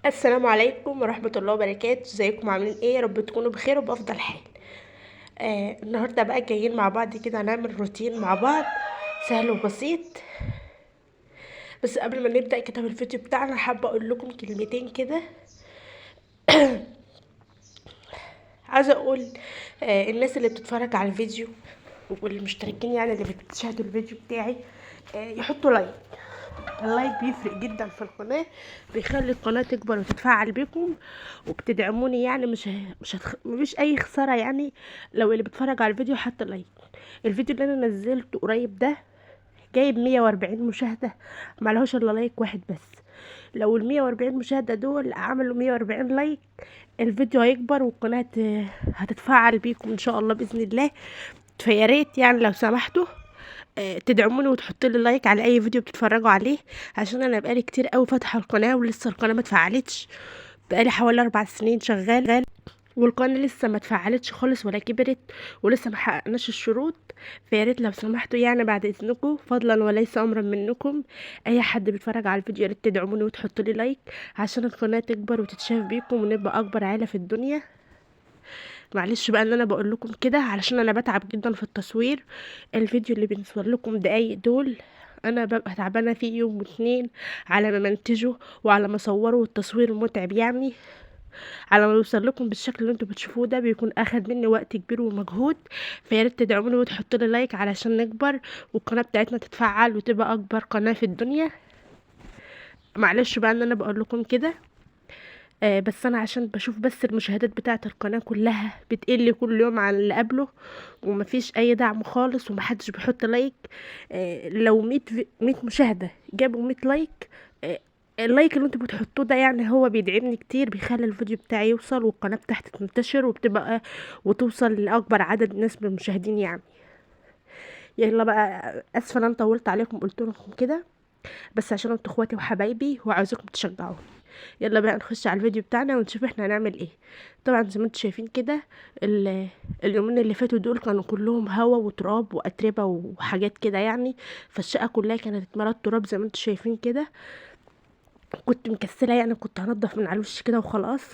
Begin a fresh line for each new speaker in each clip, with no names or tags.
السلام عليكم ورحمة الله وبركاته. ازيكم عاملين ايه؟ يا رب تكونوا بخير وبأفضل حال. النهاردة بقى جايين مع بعض كده هنعمل روتين مع بعض سهل وبسيط. بس قبل ما نبدأ كده في الفيديو بتاعنا حابة اقول لكم كلمتين كده. عايزة اقول الناس اللي بتتفرج على الفيديو والمشتركين يعني اللي بتشاهدوا الفيديو بتاعي يحطوا لايك. اللايك بيفرق جدا في القناة، بيخلي القناة تكبر وتتفاعل بكم وبتدعموني، يعني مفيش اي خسارة يعني لو اللي بيتفرج على الفيديو حط لايك. الفيديو اللي انا نزلته قريب ده جايب 140 مشاهدة، معلهوش الا لايك واحد بس. لو ال 140 مشاهدة دول عملوا 140 لايك الفيديو هيكبر والقناة هتتفاعل بيكم ان شاء الله بإذن الله. فيا ريت يعني لو سمحتوا تدعموني وتحطوا لي لايك على اي فيديو بتتفرجوا عليه، عشان انا بقالي كتير قوي فاتحه القناه ولسه القناه ما اتفعلتش. بقالي حوالي 4 سنين شغال والقناه لسه ما اتفعلتش خالص ولا كبرت ولسه ما حققناش الشروط. فيا ريت لو سمحتوا يعني بعد اذنكم فضلا وليس امرا منكم، اي حد بيتفرج على الفيديو يا ريت تدعموني وتحطوا لي لايك عشان القناه تكبر وتتشاف بيكم ونبقى اكبر عيله في الدنيا. معلش بقى ان انا بقول لكم كده علشان انا بتعب جدا في التصوير. الفيديو اللي بنصور لكم دقايق دول انا ببقى تعبانه فيه يوم واتنين على ما منتجه وعلى ما اصوره، والتصوير متعب يعني. على ما يوصل لكم بالشكل اللي انتوا بتشوفوه ده بيكون اخد مني وقت كبير ومجهود. فيا ريت تدعموني وتحطوا لي لايك علشان نكبر والقناه بتاعتنا تتفعل وتبقى اكبر قناه في الدنيا. معلش بقى ان انا بقول لكم كده. بس انا عشان بشوف بس المشاهدات بتاعه القناه كلها بتقل كل يوم عن اللي قبله، ومفيش اي دعم خالص ومحدش بيحط لايك. لو 100 مشاهده جابوا 100 لايك، اللايك اللي انتوا بتحطوه ده يعني هو بيدعمني كتير، بيخلي الفيديو بتاعي يوصل والقناه بتاعتي تنتشر وبتبقى وتوصل لاكبر عدد ناس من المشاهدين يعني. يلا بقى، اسفه انا طولت عليكم قلت لكم كده، بس عشان انتوا اخواتي وحبايبي وعاوزاكم تشجعوني. يلا بقى نخش على الفيديو بتاعنا ونشوف احنا هنعمل ايه. طبعا زي ما انتم شايفين كده اليومين اللي فاتوا دول كانوا كلهم هوا وتراب واتربه وحاجات كده يعني، فالشقه كلها كانت اتملت تراب زي ما انتم شايفين كده. كنت مكسله يعني، كنت هنضف من على الوش كده وخلاص،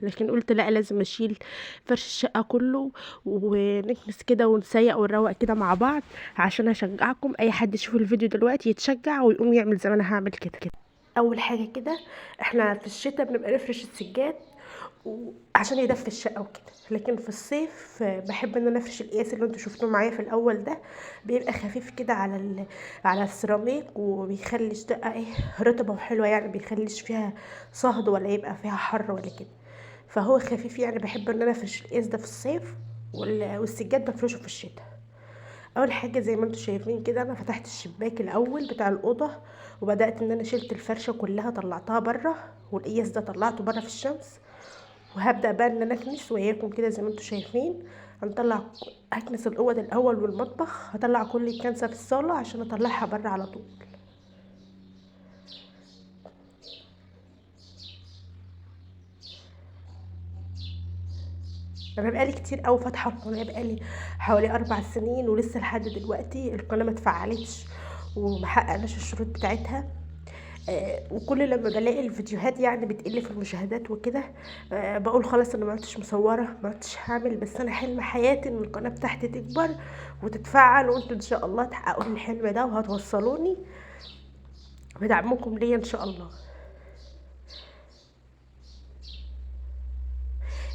لكن قلت لا لازم اشيل فرش الشقه كله ونكنس كده ونسيق ونروق كده مع بعض عشان اشجعكم. اي حد يشوف الفيديو دلوقتي يتشجع ويقوم يعمل زي ما انا هعمل كده. اول حاجه كده احنا في الشتاء بنبقى نفرش السجاد عشان يدفي الشقه وكده، لكن في الصيف بحب ان انا افرش القياس اللي انتوا شفتوه معايا في الاول ده. بيبقى خفيف كده على على السيراميك وبيخلي الشقه ايه رطبه وحلوه يعني، بيخليش فيها صهد ولا يبقى فيها حر ولا كده. فهو خفيف يعني، بحب ان انا افرش القياس ده في الصيف والسجاد بفرشه في الشتاء. اول حاجه زي ما انتم شايفين كده انا فتحت الشباك الاول بتاع الاوضه وبدات ان انا شلت الفرشه كلها طلعتها بره، والقياس ده طلعته بره في الشمس. وهبدا بقى ان انا اكنس وياكم كده زي ما انتم شايفين. هنطلع هكنس الاوض الاول والمطبخ، هطلع كل الكنسه في الصاله عشان اطلعها بره على طول. انا بقالي كتير قوي فاتحه القناه، بقالي حوالي 4 سنين ولسه لحد دلوقتي القناه ما اتفعلتش ومحققناش الشروط بتاعتها. وكل لما بلاقي الفيديوهات يعني بتقل في المشاهدات وكده بقول خلاص انا ما عدتش مصوره، ما عدتش هعمل. بس انا حلم حياتي ان القناه بتاعتي تكبر وتتفعل، وانتوا ان شاء الله تحققوا الحلم ده وهتوصلوني بدعمكم ليا ان شاء الله.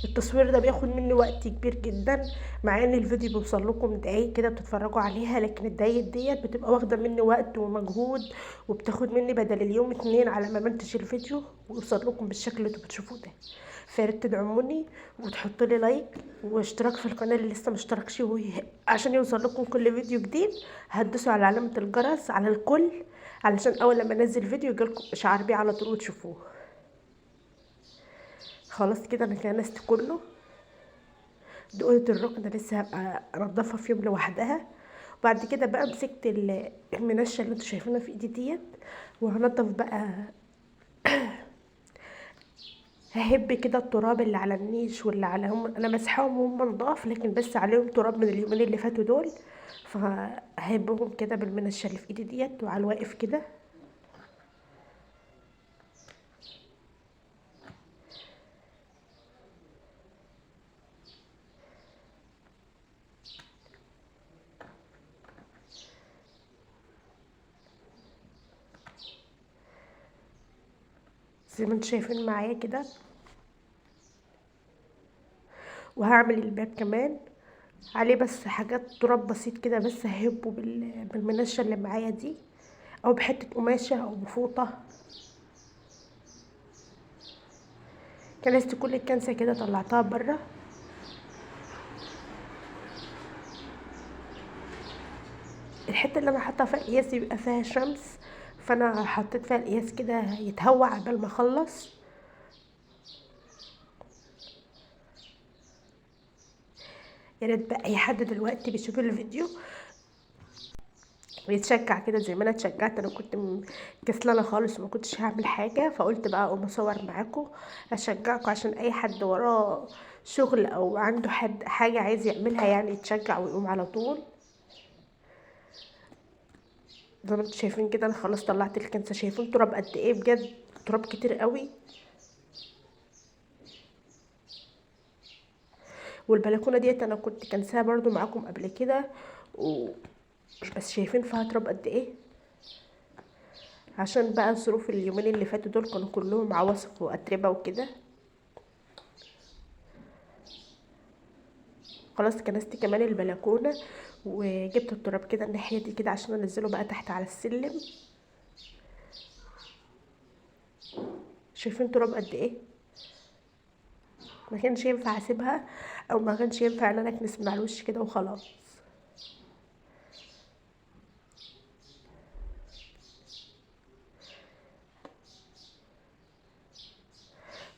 التصوير ده بياخد مني وقت كبير جدا، مع ان الفيديو بيوصل لكم دقايق كده بتتفرجوا عليها، لكن الدقايق ديت بتبقى واخده مني وقت ومجهود وبتاخد مني بدل اليوم 2 على ما منتج الفيديو ويوصل لكم بالشكل اللي انتوا بتشوفوه ده. فياريت تدعموني وتحطوا لي لايك واشتراك في القناه اللي لسه مشتركش، عشان يوصل لكم كل فيديو جديد. هتدوسوا على علامه الجرس على الكل علشان اول لما انزل فيديو يجيلكم اشعار بيه على طول وتشوفوه. خلاص كده انا كنست كله. دي اوضه الركن ده لسه هبقى انضفها في يوم لوحدها. وبعد كده بقى مسكت المنشه اللي انتوا شايفينها في ايدي ديت وهنضف بقى. ههب كده التراب اللي على النيش واللي على هم، انا مسحاهم وهم نضاف لكن بس عليهم تراب من اليومين اللي فاتوا دول، فههبهم كده بالمنشه اللي في ايدي ديت وعلى الواقف كده. زي ما انتوا شايفين معايا كده. وهعمل الباب كمان عليه بس حاجات تراب بسيط كده، بس ههبه بالمنشة اللي معايا دي، او بحتة قماشة او بفوطة. كنست كل الكنسة كده طلعتها برا. الحتة اللي انا حاطة فيها القياس يبقى فيها شمس، فانا حطيت فيها القياس كده يتهوى عبال ما اخلص. يا ريت بقى اي حد دلوقتي بيشوف الفيديو ويتشجع كده زي ما انا اتشجعت. انا كنت كسلانه خالص وما كنتش هعمل حاجه، فقلت بقى اقوم اصور معاكم اشجعكم، عشان اي حد وراه شغل او عنده حاجه عايز يعملها يعني يتشجع ويقوم على طول. زي ما انتوا شايفين كده انا خلاص طلعت الكنسه. شايفين تراب قد ايه؟ بجد تراب كتير قوي. والبلكونه ديت انا كنت كنساها برضو معاكم قبل كده و... بس شايفين فيها تراب قد ايه، عشان بقى ظروف اليومين اللي فاتوا دول كانوا كلهم عواصف واتربه وكده. خلاص كنست كمان البلكونه، وجبت التراب كده الناحيه دي كده عشان انزله بقى تحت على السلم. شايفين تراب قد ايه؟ ما كانش ينفع اسيبها، او ما كانش ينفع ان انا اكنس من على الوش كده وخلاص.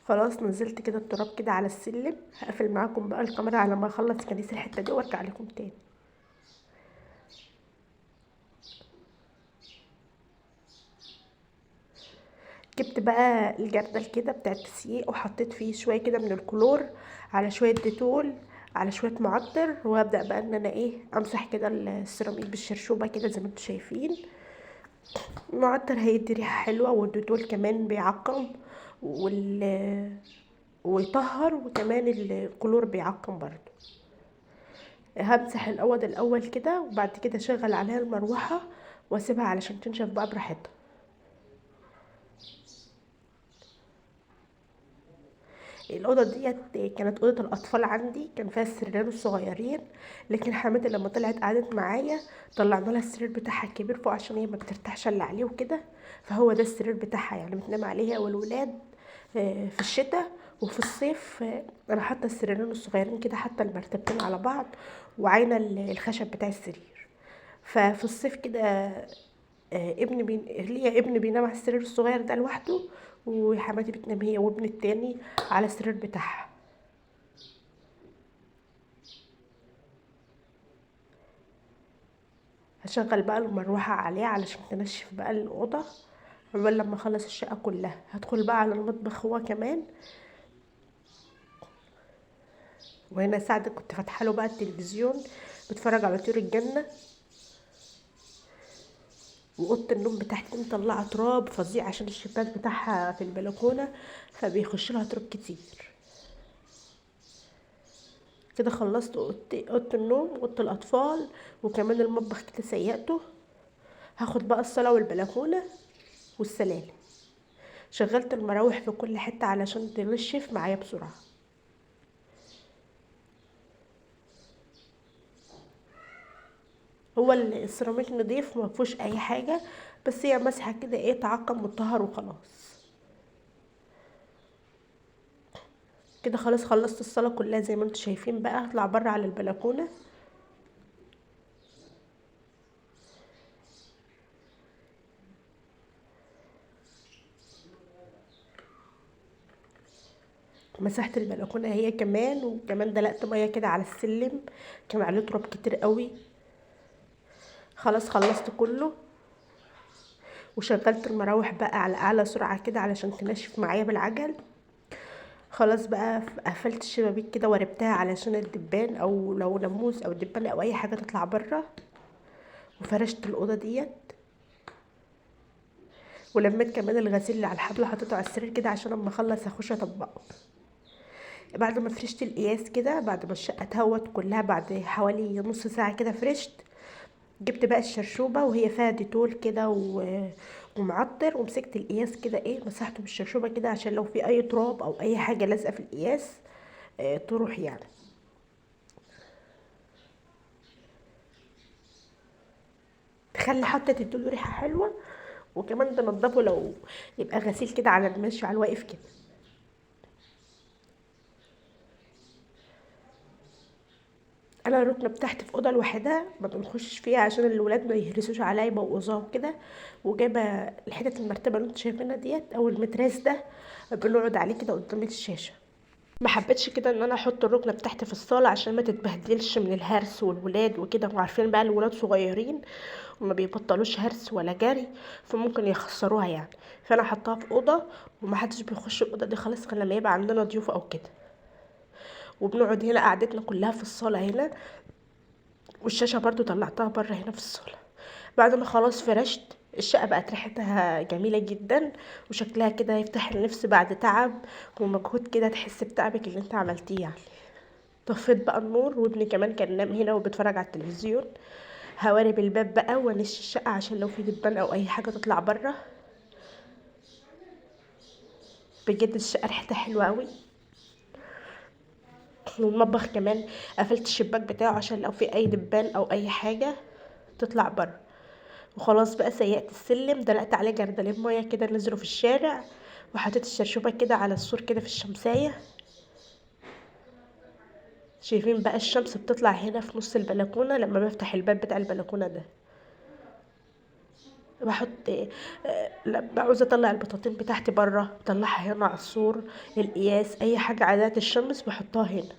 خلاص نزلت كده التراب كده على السلم. هقفل معاكم بقى الكاميرا على ما اخلص كنيس الحته دي وارجع لكم تاني. جبت بقى الجردل كده بتاع التسييق وحطيت فيه شويه كده من الكلور على شويه ديتول على شويه معطر، وابدا بقى ان انا امسح كده السيراميك بالشرشوبه كده زي ما انتم شايفين. المعطر هيدي ريحه حلوه، والديتول كمان بيعقم ويطهر، وكمان الكلور بيعقم برضو. همسح الاول كده، وبعد كده اشغل عليها المروحه واسيبها علشان تنشف بقى براحتها. الاوضه ديت كانت اوضه الاطفال عندي، كان فيها السريرين الصغيرين، لكن حماتي لما طلعت قعدت معايا طلعنا لها السرير بتاعها الكبير فوق عشان هي ما بترتاحش الا عليه وكده. فهو ده السرير بتاعها يعني بتنام عليه هي والولاد في الشتاء. وفي الصيف انا حاطه السريرين الصغيرين كده، حتى المرتبتين على بعض، وعاينه الخشب بتاع السرير. ففي الصيف كده ليا ابن بينام على السرير الصغير ده لوحده، وحماتي بتنام هي وابن التاني على السرير بتاعها. هشغل بقى المروحة عليه علشان تنشف بقى الأوضة قبل لما اخلص الشقة كلها. هدخل بقى على المطبخ هو كمان. وهنا سعد كنت فاتحه له بقى التلفزيون بتفرج على طيور الجنة. واوضه النوم بتاعتي مطلعه تراب فظيع عشان الشباك بتاعها في البلكونه، فبيخش لها تراب كتير. كده خلصت اوضه النوم واوضه الاطفال، وكمان المطبخ كده سيقته. هاخد بقى الصاله والبلكونه والسلالم. شغلت المراوح في كل حته علشان تنشف معايا بسرعه. هو السيراميك نضيف ما فيهوش اي حاجه، بس هي مسحه كده تعقم وتطهر وخلاص. كده خلاص خلصت الصاله كلها زي ما انتم شايفين. بقى هطلع بره على البلكونه. مسحت البلكونه هي كمان، وكمان دلقت ميه كده على السلم كان عليه تراب كتير قوي. خلاص خلصت كله، وشغلت المراوح بقى على اعلى سرعه كده علشان تنشف معايا بالعجل. خلاص بقى قفلت الشبابيك كده وربتها علشان الدبان، او لو ناموس او دبان او اي حاجه تطلع بره. وفرشت الاوضه ديت، ولميت كمان الغسيل اللي على الحبل حطيته على السرير كده عشان اما اخلص اخش اطبقه. بعد ما فرشت القياس كده، بعد ما الشقه اتهوت كلها بعد حوالي نص ساعه كده فرشت. جبت بقى الشرشوبه وهي فيها ديتول كده ومعطر، ومسكت القياس كده ايه مسحته بالشرشوبه كده عشان لو في اي تراب او اي حاجه لازقه في القياس تروح يعني. تخلي حتى تديله ريحه حلوه، وكمان تنضفه لو يبقى غسيل كده على المشي على الواقف كده. انا الركنه بتاعتي في اوضه لوحدها ما بنخشش فيها عشان الولاد ما يهرسوش عليا يبوظوها وكده. وجايبه الحتت المرتبه اللي انتوا شايفينها ديت او المتراس ده بنقعد عليه كده قدام الشاشه. ما حبيتش كده ان انا احط الركنه بتاعتي في الصاله عشان ما تتبهدلش من الهرس والولاد وكده، وعارفين بقى الولاد صغيرين وما بيبطلوش هرس ولا جري، فممكن يخسروها يعني. فانا حطاها في اوضه ومحدش بيخش الاوضه دي خالص غير لما يبقى عندنا ضيوف او كده. وبنقعد هنا قعدتنا كلها في الصاله هنا، والشاشه برضو طلعتها بره هنا في الصاله. بعد ما خلاص فرشت الشقه بقت ريحتها جميله جدا، وشكلها كده يفتح النفس بعد تعب ومجهود كده، تحس بتعبك اللي انت عملتيه يعني. طفيت بقى النور، وابني كمان كان نام هنا وبيتفرج على التلفزيون. هواري بالباب بقى ونش الشقه عشان لو في دبان او اي حاجه تطلع بره. بجد الشقه ريحتها حلوه قوي. والمطبخ كمان قفلت الشباك بتاعه عشان لو في اي دبان او اي حاجه تطلع بره. وخلاص بقى سيقت السلم، دلقت عليه جردلين ميه كده نزلوا في الشارع، وحطيت الشرشوبه كده على السور كده في الشمسيه. شايفين بقى الشمس بتطلع هنا في نص البلكونه لما بفتح الباب بتاع البلكونه ده. بحط لما عاوزه اطلع البطاطين بتاعتي بره بطلعها هنا على السور. القياس اي حاجه عادات الشمس بحطها هنا.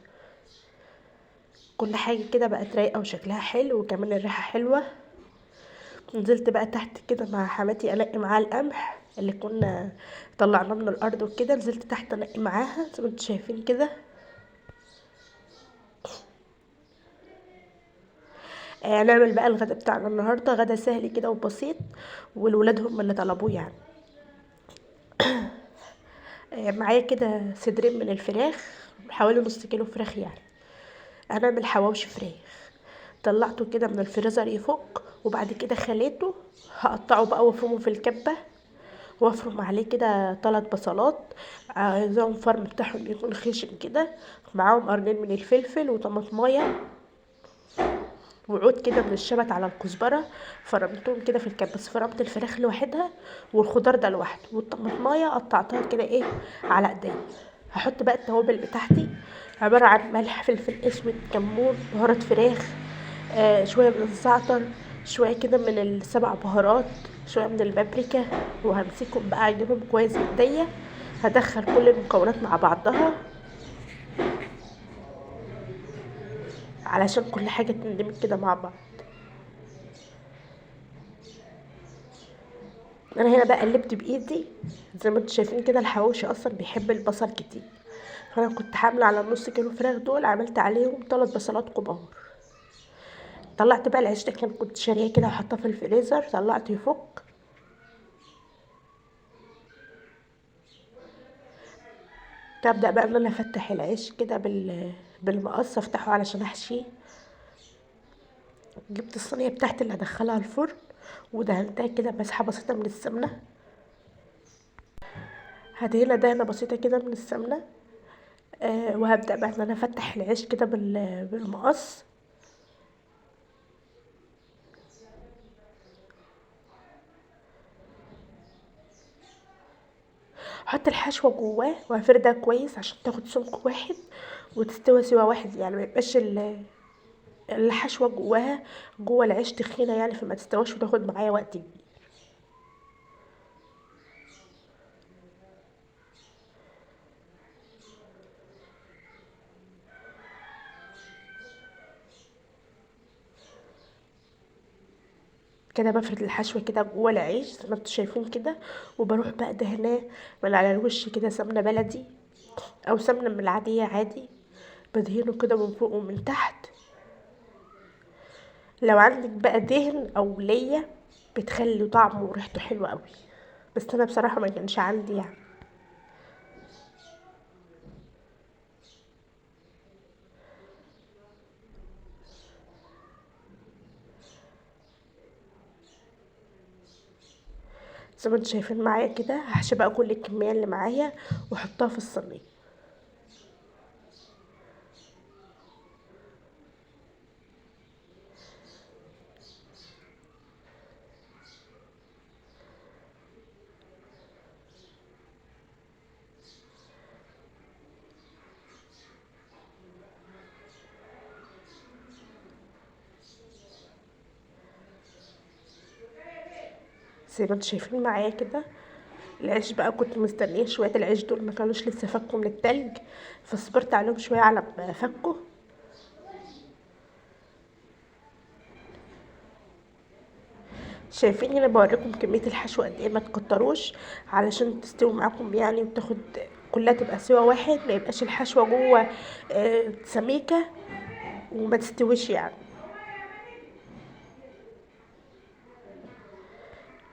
كل حاجه كده بقت رايقه وشكلها حلو وكمان الريحه حلوه. نزلت بقى تحت كده مع حماتي انقي معاها القمح اللي كنا طلعناه من الارض وكده، نزلت تحت انقي معاها زي ما انتم شايفين كده. نعمل بقى الغدا بتاعنا النهارده، غدا سهل كده وبسيط، والولاد هم اللي طلبوه يعني. معايا كده صدرين من الفراخ، حوالي نص كيلو فراخ يعني. هنعمل حواوشي فراخ. طلعته كده من الفريزر يفك، وبعد كده خليته. هقطعه بقى وافرمه في الكبة، وافرم عليه كده 3 بصلات، عايزاهم فرم بتاعهم يكون خشن كده، معاهم قرنين من الفلفل وطماطمايه وعود كده من الشبت على الكزبره. فرمتهم كده في الكبة، بس فرمت الفراخ لوحدها والخضار ده لوحده، والطماطمايه قطعتها كده ايه على ايديا. هحط بقى التوابل بتاعتي، عبارة عن ملح فلفل اسود كمون بهارات فراخ، شوية من الزعتر، شوية كده من ال7 بهارات، شوية من البابريكا. وهمسكهم بقى اعجنهم كويس بايديا. هدخل كل المكونات مع بعضها علشان كل حاجة تندمج كده مع بعض. انا هنا بقى قلبت بايدي. زي ما انتم شايفين كده الحواوشي اصلا بيحب البصل كتير، فانا كنت حامله على النص كيلو فراخ دول، عملت عليهم 3 بصلات كبار. طلعت بقى العيش ده كنت شاريه كده وحطاه في الفريزر، طلعته يفك. تبدأ بقى ان انا افتح العيش كده بالمقص افتحه علشان احشيه. جبت الصينيه بتاعتي اللي هدخلها الفرن، ودهنتها كده مسحه بسيطه من السمنه. هدهنها دهنه بسيطه كده من السمنه. وهبدأ بقى ان انا افتح العيش كده بالمقص. احط الحشوه جواه وهفردها كويس عشان تاخد سمك واحد وتستوي سوا واحد، يعني ما يبقاش الحشوه جواها جوه العيش تخينه يعني، فما تستواش وتاخد معايا وقت كبير. كده بفرد الحشوه كده جوه العيش زي ما انتوا شايفين كده، وبروح بقى دهناه من على الوش كده سمنه بلدي او سمنه من العاديه عادي. بدهنه كده من فوق ومن تحت. لو عندك بقى دهن او ليا بتخلي طعمه وريحته حلوه قوي، بس انا بصراحه ما كانش عندي يعني. زي ما انتوا شايفين معايا كده. هحشي بقى كل الكميه اللي معايا واحطها في الصينيه. زي ما انتوا شايفين معايا كده. العيش بقى كنت مستنيه شويه، العيش دول ما كانوش لسه فكوا من التلج، فصبرت عليهم شويه على ما فكوا. شايفين هنا بوريكم كميه الحشو قد ايه، ما تكتروش علشان تستوي معاكم يعني، وتاخد كلها تبقى سوا واحد، ما يبقاش الحشوه جوه سميكه وما تستويش يعني.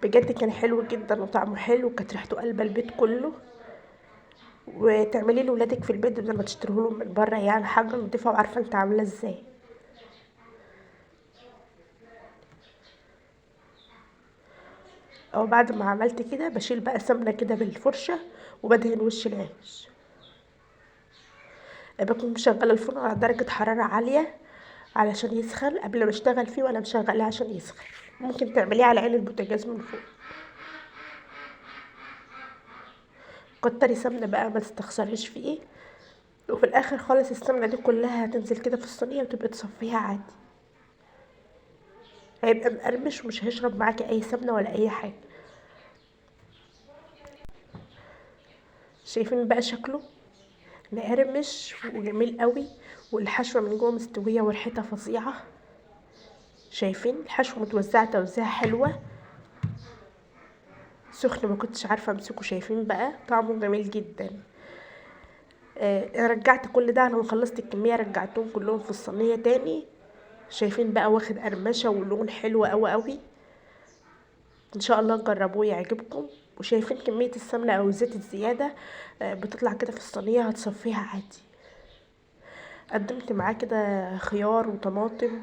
بجد كان حلو جدا وطعمه حلو، وكانت ريحته قلب البيت كله. وتعملي لولادك في البيت بدل ما تشتروه لهم من بره، يعني حاجه نضيفه وعارفه انت عامله ازاي. او بعد ما عملت كده بشيل بقى سمنه كده بالفرشه وبدهن وش العيش. بكون مشغله الفرن على درجه حراره عاليه علشان يسخن قبل ما اشتغل فيه، وانا مشغلاه عشان يسخن. ممكن تعمليه على عين البوتاجاز من فوق. كتري سمنه بقى، ما تستخسريش فيه. وفي الاخر خالص السمنه دي كلها هتنزل كده في الصينيه وتبقي تصفيها عادي. هيبقى مقرمش ومش هيشرب معاكي اي سمنه ولا اي حاجه. شايفين بقى شكله مقرمش وجميل قوي، والحشوه من جوه مستويه وريحتها فظيعه. شايفين الحشوه متوزعه توزيعه حلوه. سخن ما كنتش عارفه امسكه. شايفين بقى طعمه جميل جدا. رجعت كل ده لما خلصت الكميه، رجعتهم كلهم في الصينيه تاني. شايفين بقى واخد قرمشه ولون حلو قوي قوي. ان شاء الله تجربوه يعجبكم. وشايفين كميه السمنه او الزيت الزياده بتطلع كده في الصينيه، هتصفيها عادي. قدمت معاه كده خيار وطماطم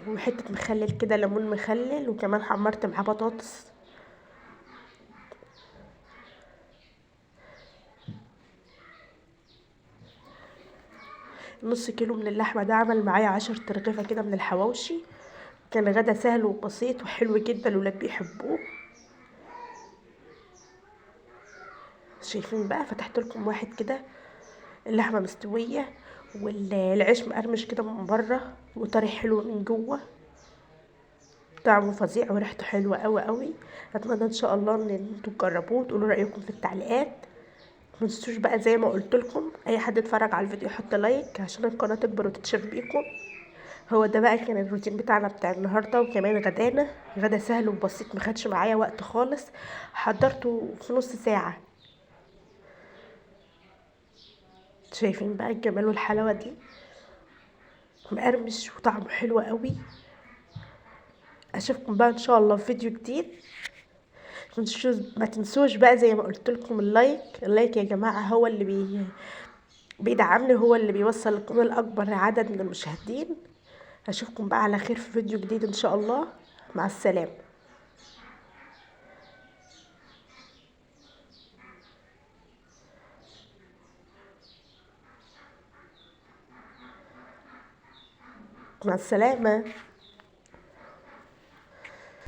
وحته مخلل كده، ليمون مخلل، وكمان حمرت معاه بطاطس. نص كيلو من اللحمه ده عمل معايا 10 ترغيفه كده من الحواوشي. كان غدا سهل وبسيط وحلو جدا، الولاد بيحبوه. شايفين بقى فتحت لكم واحد كده، اللحمه مستويه والعيش مقرمش كده من بره وطري حلو من جوه. طعمه فظيع وريحته حلوه قوي قوي. اتمنى ان شاء الله ان انتوا تجربوه وتقولوا رايكم في التعليقات. متنسوش بقى زي ما قلت لكم، اي حد اتفرج على الفيديو يحط لايك عشان القناه تكبر وتتشاف بيكم. هو ده بقى كان الروتين بتاعنا بتاع النهارده، وكمان غدانا. غدا سهل وبسيط، ما خدش معايا وقت خالص. حضرته في نص ساعه. شايفين بقى الجمال والحلاوه دي، مقرمش وطعمه حلو قوي. اشوفكم بقى ان شاء الله في فيديو جديد. ما تنسوش بقى زي ما قلت لكم اللايك يا جماعه هو اللي بيدعمني، هو اللي بيوصل القناه لاكبر عدد من المشاهدين. اشوفكم بقى على خير في فيديو جديد ان شاء الله. مع السلامه. مع السلامه.